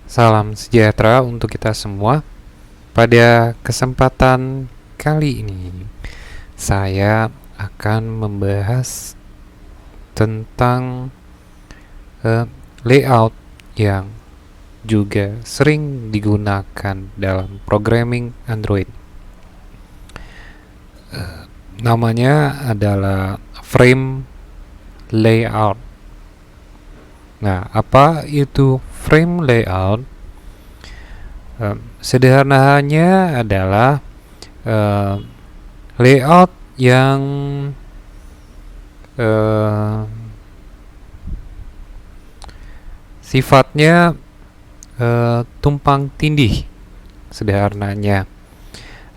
Salam sejahtera untuk kita semua. Pada kesempatan kali ini, saya akan membahas tentang layout yang juga sering digunakan dalam programming Android. Namanya adalah frame layout. Nah, apa itu frame layout? Sederhananya adalah layout yang sifatnya tumpang tindih, sederhananya,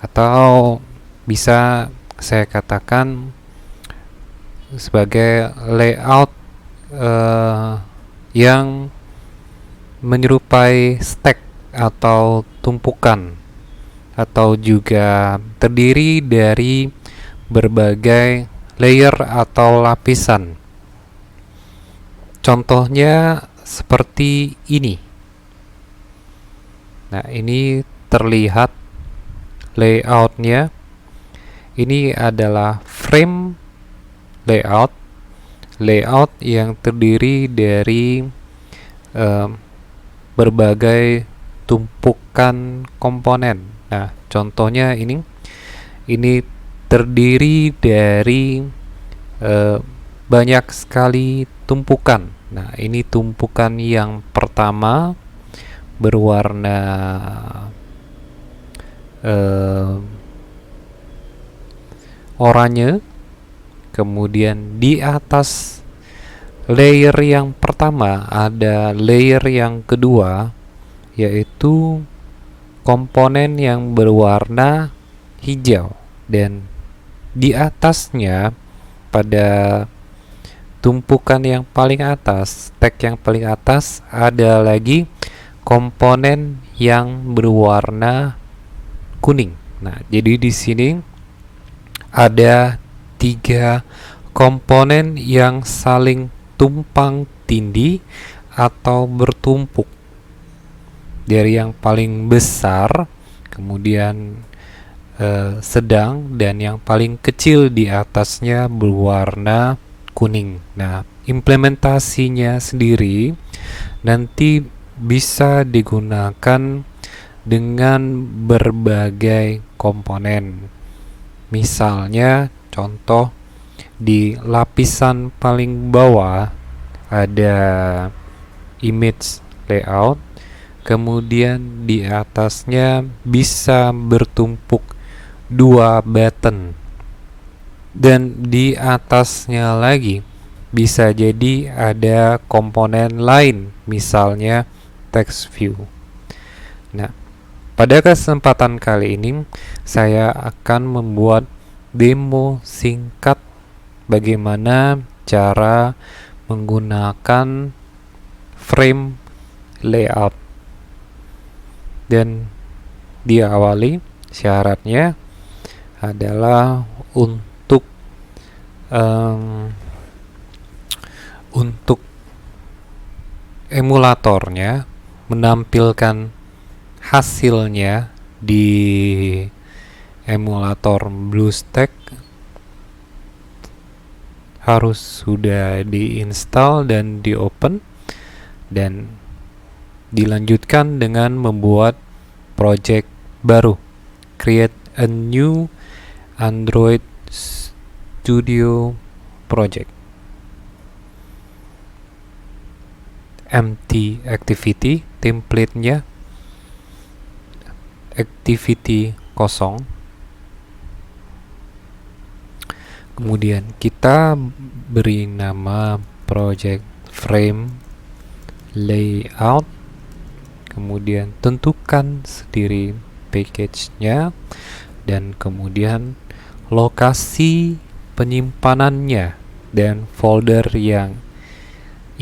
atau bisa saya katakan sebagai layout yang menyerupai stack atau tumpukan, atau juga terdiri dari berbagai layer atau lapisan. Contohnya seperti ini. Nah, ini terlihat layoutnya. Ini adalah frame layout, layout yang terdiri dari berbagai tumpukan komponen. Nah, contohnya ini terdiri dari banyak sekali tumpukan. Nah, ini tumpukan yang pertama berwarna oranye. Kemudian di atas layer yang pertama ada layer yang kedua, yaitu komponen yang berwarna hijau, dan di atasnya pada tumpukan yang paling atas, stack yang paling atas, ada lagi komponen yang berwarna kuning. Nah, jadi di sini ada 3 komponen yang saling tumpang tindih atau bertumpuk. Dari yang paling besar, kemudian sedang, dan yang paling kecil di atasnya berwarna kuning. Nah, implementasinya sendiri nanti bisa digunakan dengan berbagai komponen. Misalnya, contoh di lapisan paling bawah ada image layout, kemudian di atasnya bisa bertumpuk 2 button, dan di atasnya lagi bisa jadi ada komponen lain, misalnya text view. Nah, pada kesempatan kali ini saya akan membuat demo singkat bagaimana cara menggunakan frame layout. Dan diawali, syaratnya adalah untuk emulatornya menampilkan hasilnya di emulator BlueStack harus sudah diinstal dan diopen, dan dilanjutkan dengan membuat project baru. Create a new Android Studio project. Empty activity, template-nya activity kosong. Kemudian kita beri nama project frame layout. Kemudian tentukan sendiri package-nya, dan kemudian lokasi penyimpanannya dan folder yang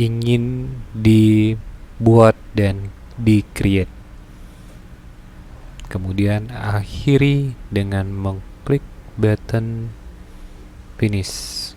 ingin dibuat dan di-create. Kemudian akhiri dengan mengklik button finish.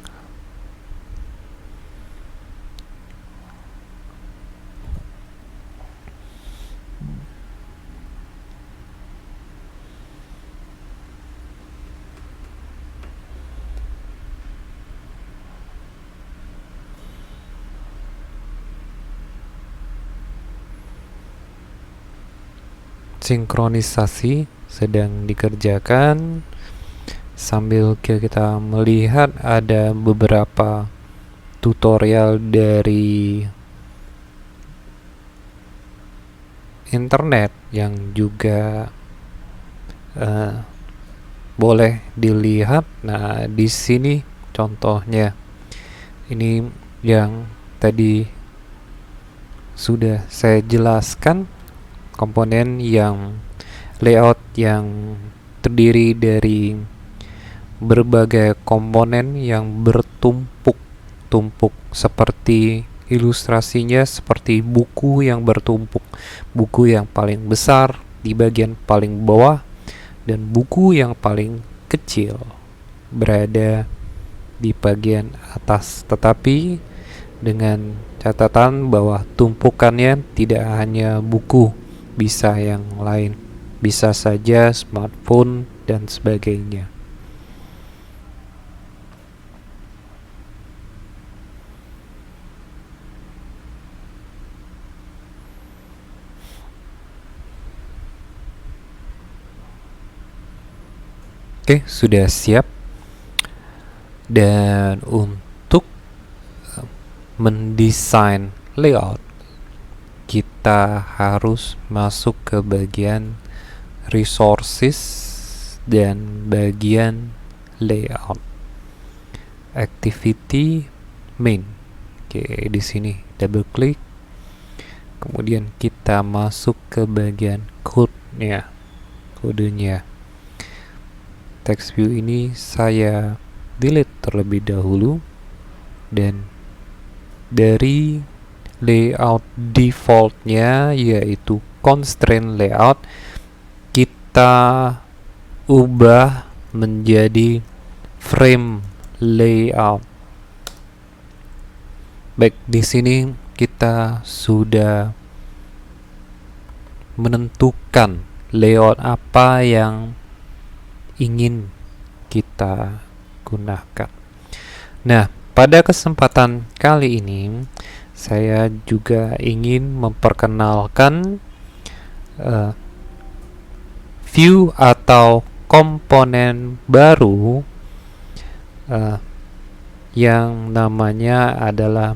sinkronisasi sedang dikerjakan sambil kita melihat ada beberapa tutorial dari internet yang juga boleh dilihat. Nah, di sini contohnya ini yang tadi sudah saya jelaskan, komponen yang layout yang terdiri dari berbagai komponen yang bertumpuk-tumpuk, seperti ilustrasinya seperti buku yang bertumpuk, buku yang paling besar di bagian paling bawah dan buku yang paling kecil berada di bagian atas, tetapi dengan catatan bahwa tumpukannya tidak hanya buku, bisa yang lain, bisa saja smartphone dan sebagainya. Oke, sudah siap. Dan untuk mendesain layout, kita harus masuk ke bagian resources dan bagian layout. Activity main. Oke, di sini double klik. Kemudian kita masuk ke bagian kodenya. Text view ini saya delete terlebih dahulu, dan dari layout defaultnya yaitu constraint layout, kita ubah menjadi frame layout. Baik, di sini kita sudah menentukan layout apa yang ingin kita gunakan. Nah, pada kesempatan kali ini saya juga ingin memperkenalkan view atau komponen baru yang namanya adalah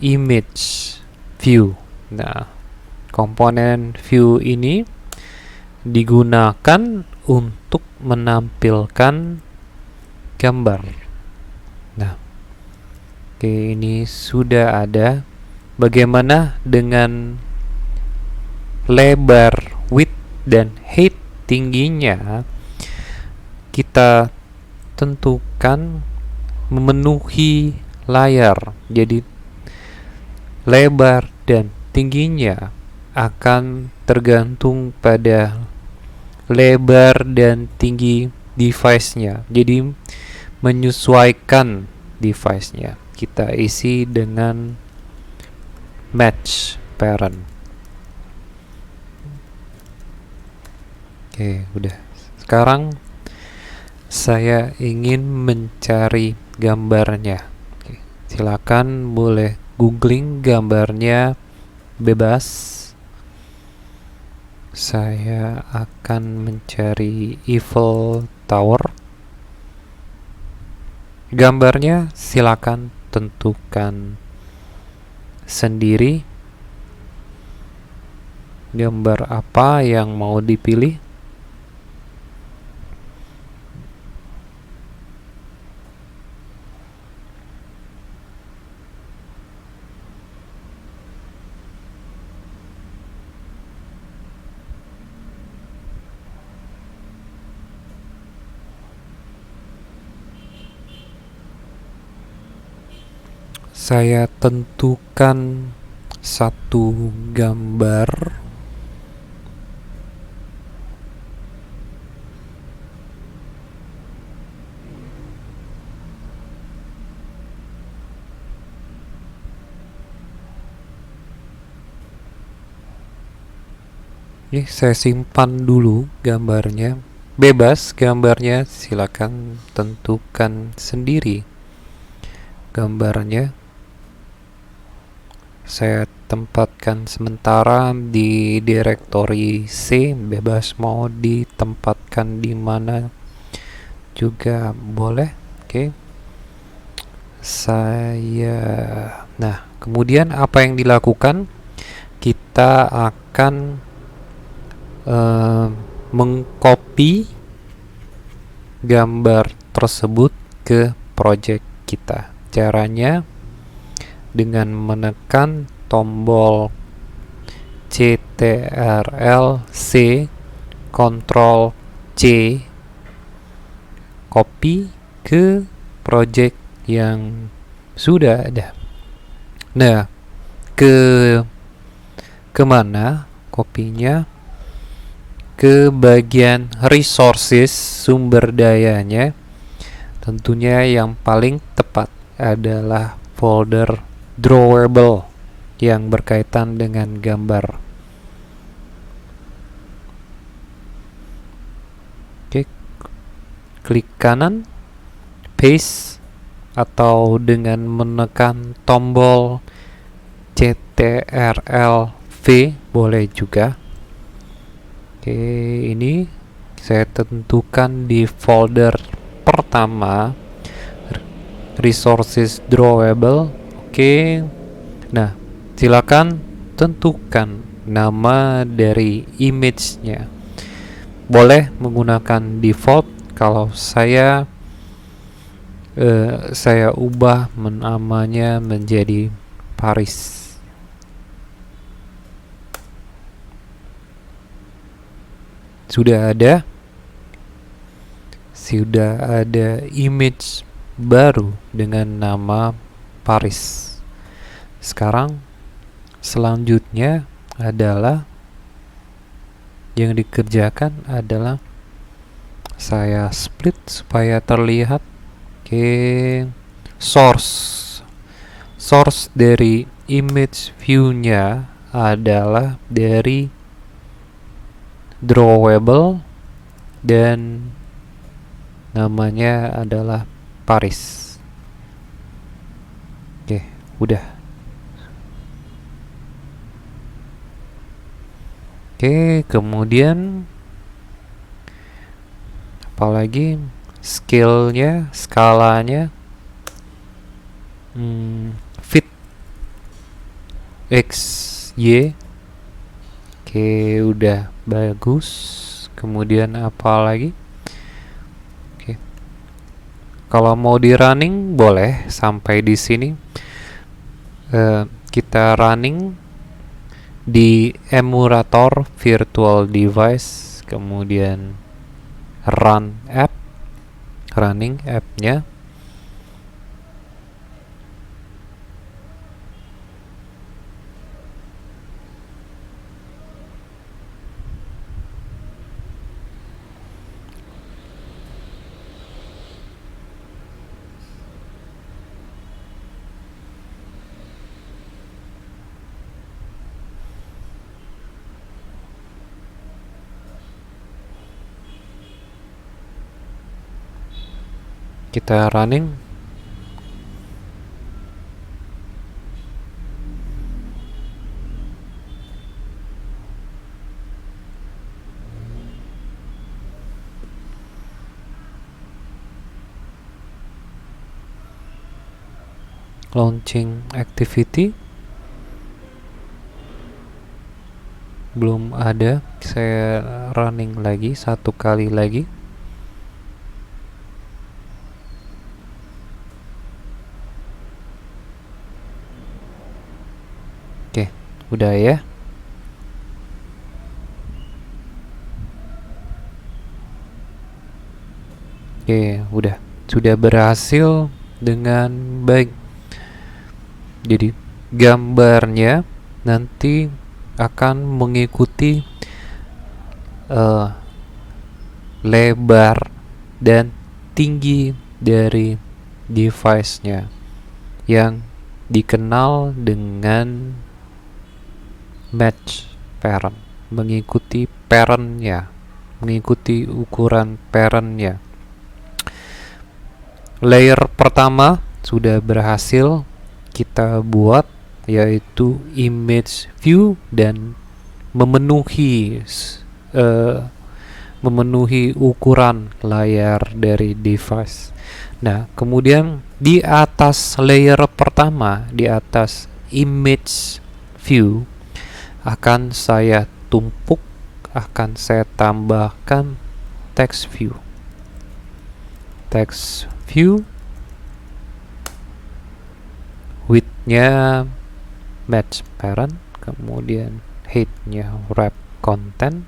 image view. Nah, komponen view ini digunakan untuk menampilkan gambar. Nah, oke, ini sudah ada. Bagaimana dengan lebar, width, dan height tingginya? Kita tentukan memenuhi layar. Jadi lebar dan tingginya akan tergantung pada lebar dan tinggi device-nya. Jadi menyesuaikan device-nya. Kita isi dengan match parent. Oke, udah. Sekarang saya ingin mencari gambarnya. Oke, silakan boleh googling gambarnya bebas. Saya akan mencari Eiffel Tower. Gambarnya silakan tentukan sendiri gambar apa yang mau dipilih. Saya tentukan satu gambar. Ini saya simpan dulu gambarnya. Bebas gambarnya, silakan tentukan sendiri gambarnya. saya tempatkan sementara di direktori C, bebas mau ditempatkan di mana juga boleh. Oke. Nah, kemudian apa yang dilakukan? Kita akan mengcopy gambar tersebut ke project kita. Caranya dengan menekan tombol CTRL C, Ctrl C, copy ke project yang sudah ada. Nah, kemana kopinya? Ke bagian resources, sumber dayanya. Tentunya yang paling tepat adalah folder drawable yang berkaitan dengan gambar. Oke, klik kanan, paste, atau dengan menekan tombol CTRL V boleh juga. Oke, ini saya tentukan di folder pertama, resources drawable. Oke. Nah, silakan tentukan nama dari image-nya. Boleh menggunakan default. Kalau saya ubah namanya menjadi Paris. Sudah ada image baru dengan nama Paris. Sekarang selanjutnya adalah yang dikerjakan adalah saya split supaya terlihat. Oke, source dari image view-nya adalah dari drawable dan namanya adalah Paris. Oke, udah. Oke, kemudian apalagi skalanya fit X Y. Oke, udah bagus. Kemudian apa lagi? Oke. Kalau mau di running boleh sampai di sini. Kita running di emulator virtual device, kemudian running app-nya. Kita running. Launching activity belum ada. Saya running lagi satu kali lagi. Oke, udah ya. Oke, udah. Sudah berhasil dengan baik. Jadi gambarnya nanti akan mengikuti lebar dan tinggi dari device-nya yang dikenal dengan match parent, mengikuti parent-nya, mengikuti ukuran parent-nya. Layer pertama sudah berhasil kita buat yaitu image view dan memenuhi ukuran layar dari device. Nah, kemudian di atas layer pertama, di atas image view, akan saya tumpuk, akan saya tambahkan text view. Text view width-nya match parent, kemudian height-nya wrap content.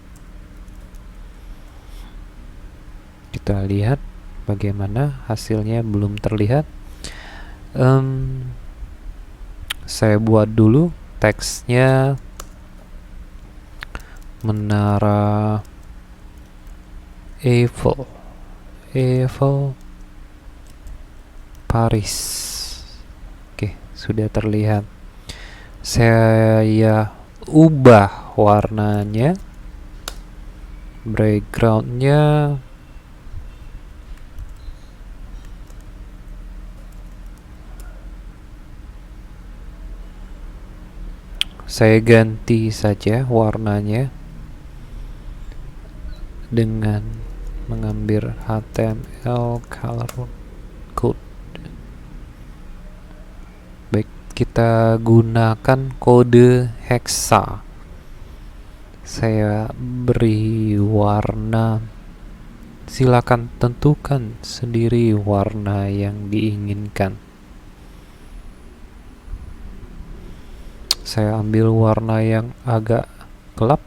Kita lihat bagaimana hasilnya. Belum terlihat. Saya buat dulu teksnya menara Eiffel Paris. Oke, sudah terlihat. Saya ubah warnanya, backgroundnya saya ganti saja warnanya dengan mengambil HTML color code. Baik, kita gunakan kode hexa. Saya beri warna, silakan tentukan sendiri warna yang diinginkan. Saya ambil warna yang agak gelap.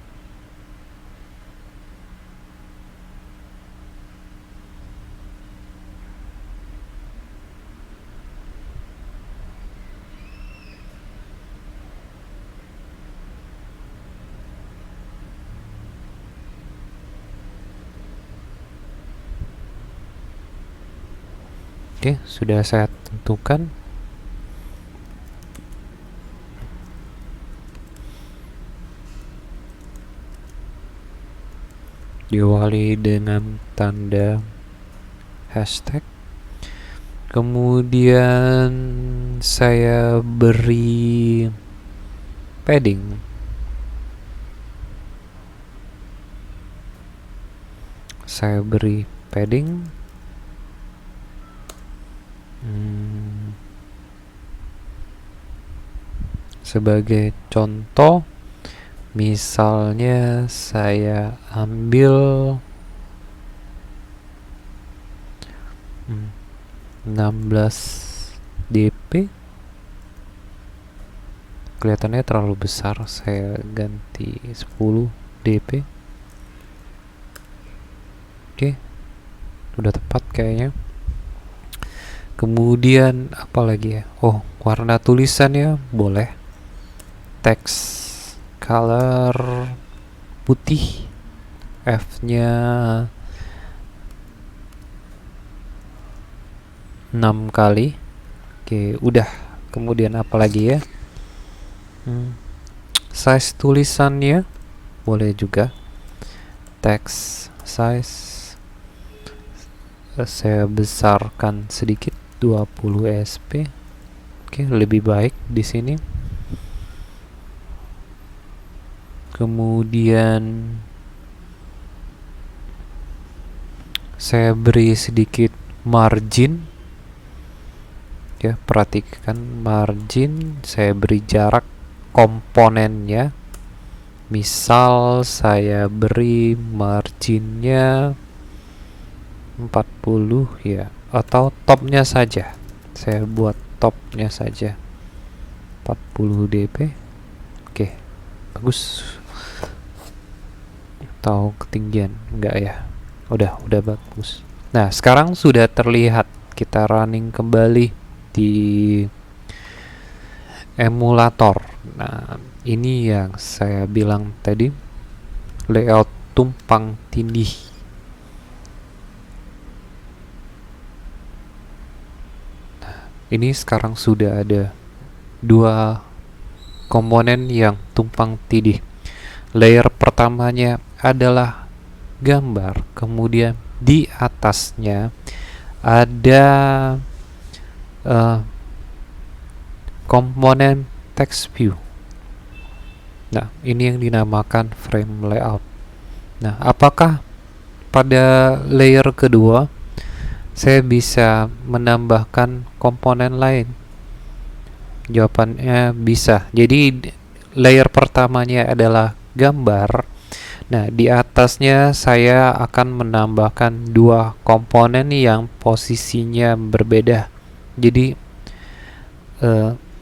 Oke, sudah saya tentukan. Diawali dengan tanda hashtag. Kemudian saya beri padding. Sebagai contoh, misalnya saya ambil 16 dp. Kelihatannya terlalu besar, saya ganti 10 dp. Oke, udah tepat kayaknya. Kemudian apa lagi ya? Oh, warna tulisannya boleh text color putih, F-nya 6 kali. Oke, udah. Kemudian apa lagi ya? Size tulisannya boleh juga text size. Saya besarkan sedikit, 20 sp. Oke, lebih baik di sini. Kemudian saya beri sedikit margin. Ya, perhatikan margin. Saya beri jarak komponennya. Misal saya beri marginnya 40 ya, atau topnya saja. Saya buat topnya saja 40 dp. Oke, bagus. Atau ketinggian enggak ya? Udah bagus. Nah, sekarang sudah terlihat. Kita running kembali di emulator. Nah, ini yang saya bilang tadi, layout tumpang tindih. Nah, ini sekarang sudah ada 2 komponen yang tumpang tindih. Layer pertamanya adalah gambar, kemudian di atasnya ada komponen text view. Nah, ini yang dinamakan frame layout. Nah, apakah pada layer kedua saya bisa menambahkan komponen lain? Jawabannya bisa. Jadi layer pertamanya adalah gambar. Nah, di atasnya saya akan menambahkan dua komponen yang posisinya berbeda. Jadi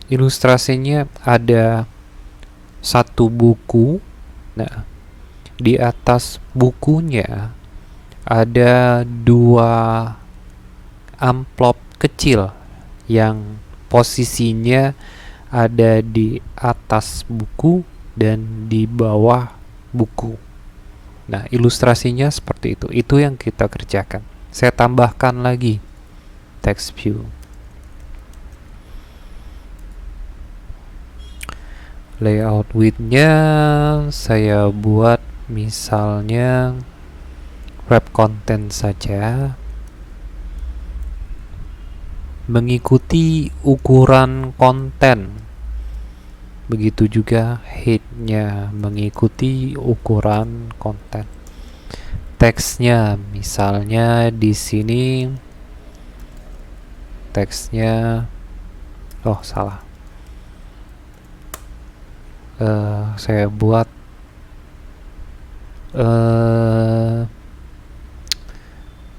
ilustrasinya ada satu buku. Nah, di atas bukunya ada dua amplop kecil yang posisinya ada di atas buku dan di bawah buku. Nah, ilustrasinya seperti itu. Itu yang kita kerjakan. Saya tambahkan lagi text view. Layout width-nya saya buat misalnya wrap content saja, mengikuti ukuran konten. Begitu juga height-nya mengikuti ukuran konten. Teksnya misalnya di sini teksnya salah. Saya buat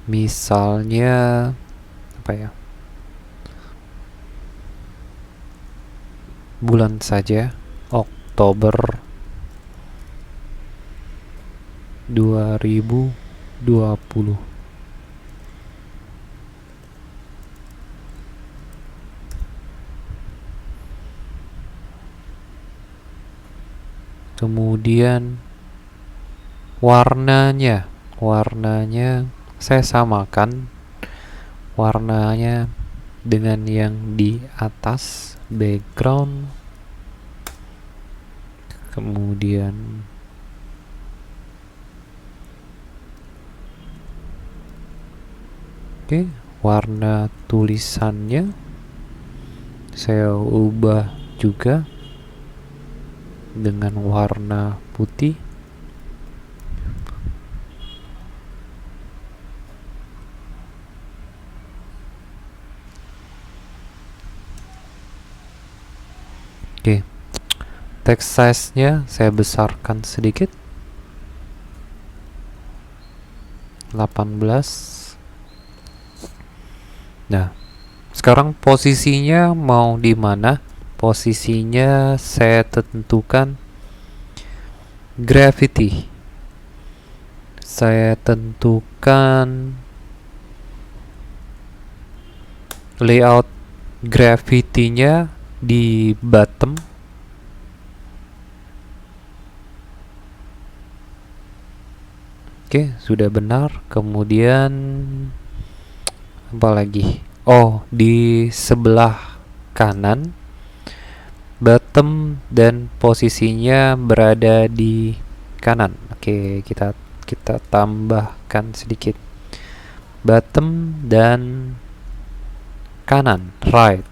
misalnya apa ya? Bulan saja, Oktober 2020. Kemudian warnanya saya samakan warnanya dengan yang di atas background. Kemudian warna tulisannya saya ubah juga dengan warna putih. Text size-nya saya besarkan sedikit, 18. Nah, sekarang posisinya mau di mana? Posisinya saya tentukan gravity. Saya tentukan layout gravity-nya di bottom. Sudah benar. Kemudian apa lagi? Di sebelah kanan bottom dan posisinya berada di kanan. Kita tambahkan sedikit bottom dan kanan, right.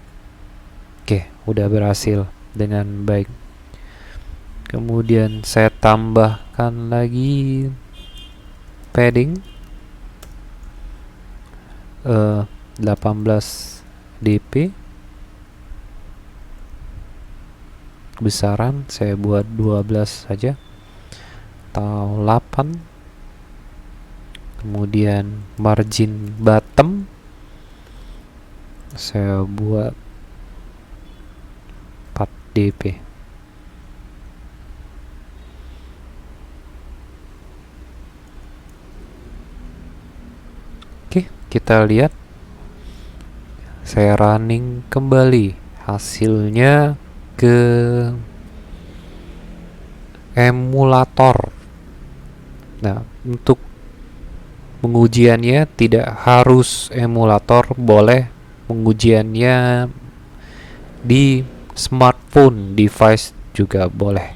Udah berhasil dengan baik. Kemudian saya tambahkan lagi padding 18 dp. Kebesaran saya buat 12 saja atau 8. Kemudian margin bottom saya buat 4 dp. Kita lihat, saya running kembali hasilnya ke emulator. Nah, untuk pengujiannya tidak harus emulator, boleh pengujiannya di smartphone device juga boleh.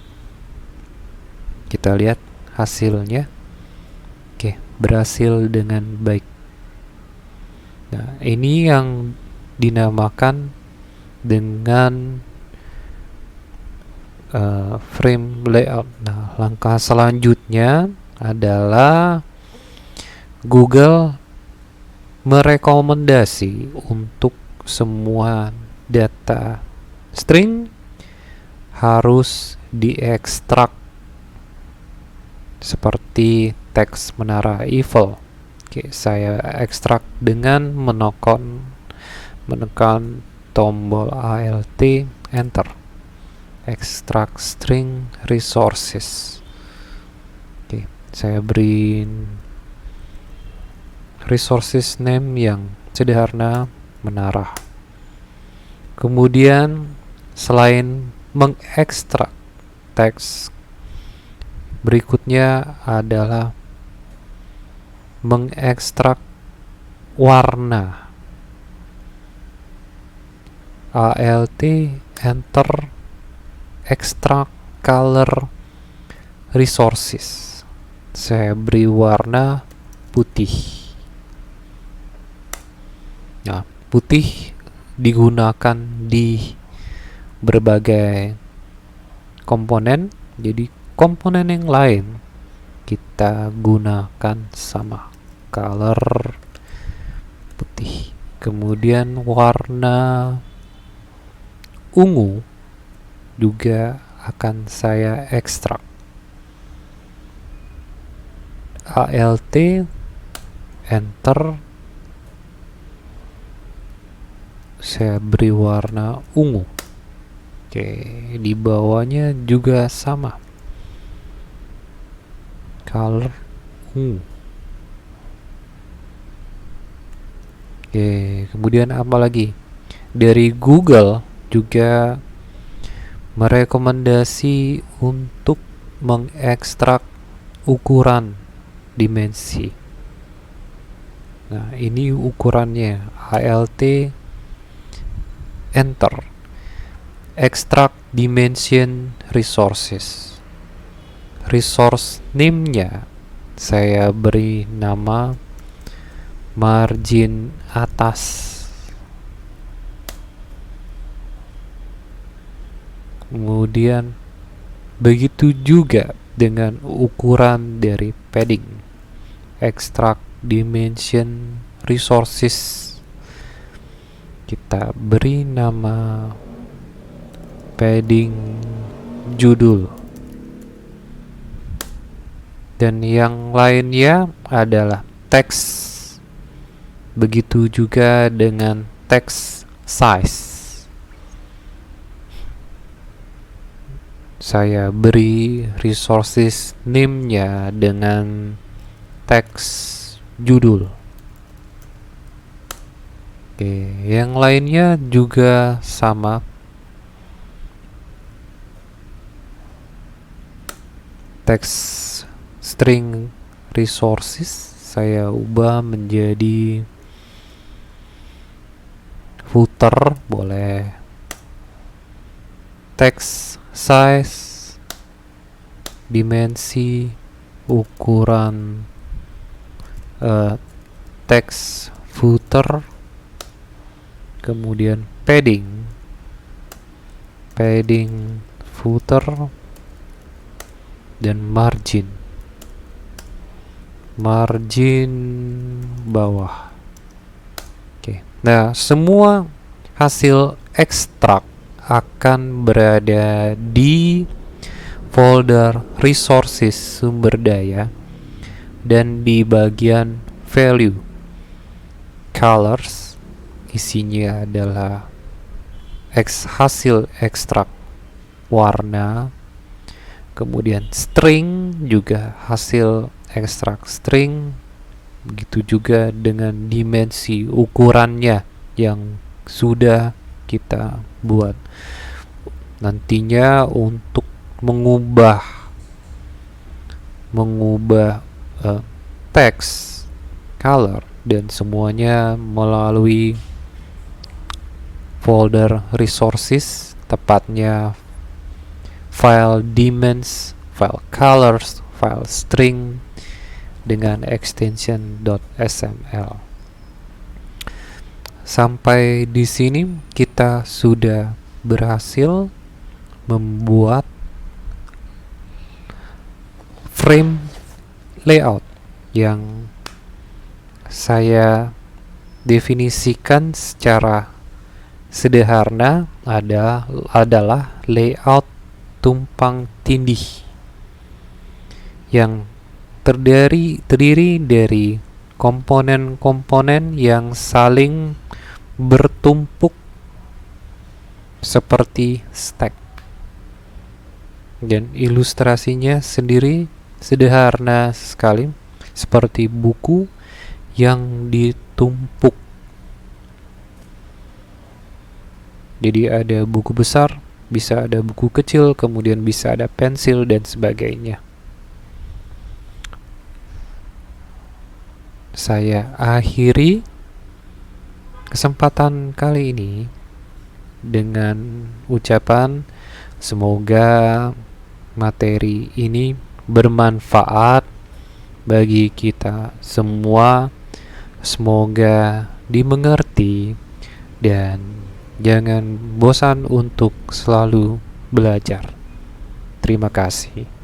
Kita lihat hasilnya. Berhasil dengan baik. Nah, ini yang dinamakan dengan frame layout. Nah, langkah selanjutnya adalah Google merekomendasi untuk semua data string harus diekstrak seperti teks menara Eiffel. Oke, saya ekstrak dengan menekan tombol Alt Enter. Extract string resources. Oke, saya beri resources name yang sederhana, menara. Kemudian selain mengekstrak teks, berikutnya adalah mengekstrak warna. Alt Enter extract color resources. Saya beri warna putih. Nah, putih digunakan di berbagai komponen, jadi komponen yang lain kita gunakan sama color putih. Kemudian warna ungu juga akan saya ekstrak. Alt Enter, saya beri warna ungu. Oke, di bawahnya juga sama, color ungu. Oke, kemudian apa lagi? Dari Google juga merekomendasi untuk mengekstrak ukuran dimensi. Nah, ini ukurannya. Alt Enter, extract dimension resources. Resource name-nya saya beri nama margin atas. Kemudian begitu juga dengan ukuran dari padding. Extract dimension resources, kita beri nama padding judul. Dan yang lainnya adalah teks. Begitu juga dengan text size. Saya beri resources name-nya dengan teks judul. Oke, yang lainnya juga sama. Teks string resources saya ubah menjadi footer, boleh. Text size, dimensi, ukuran text footer, kemudian padding footer, dan margin bawah. Oke. Nah, semua hasil ekstrak akan berada di folder resources sumber daya dan di bagian value. Colors isinya adalah hasil ekstrak warna. Kemudian string juga hasil ekstrak string. Begitu juga dengan dimensi ukurannya yang sudah kita buat. Nantinya untuk mengubah teks, color, dan semuanya melalui folder resources, tepatnya file dimens, file colors, file string dengan extension .sml. Sampai di sini kita sudah berhasil membuat frame layout yang saya definisikan secara sederhana adalah layout tumpang tindih yang terdiri dari komponen-komponen yang saling bertumpuk seperti stack, dan ilustrasinya sendiri sederhana sekali, seperti buku yang ditumpuk. Jadi ada buku besar, bisa ada buku kecil, kemudian bisa ada pensil dan sebagainya. Saya akhiri kesempatan kali ini dengan ucapan semoga materi ini bermanfaat bagi kita semua. Semoga dimengerti dan jangan bosan untuk selalu belajar. Terima kasih.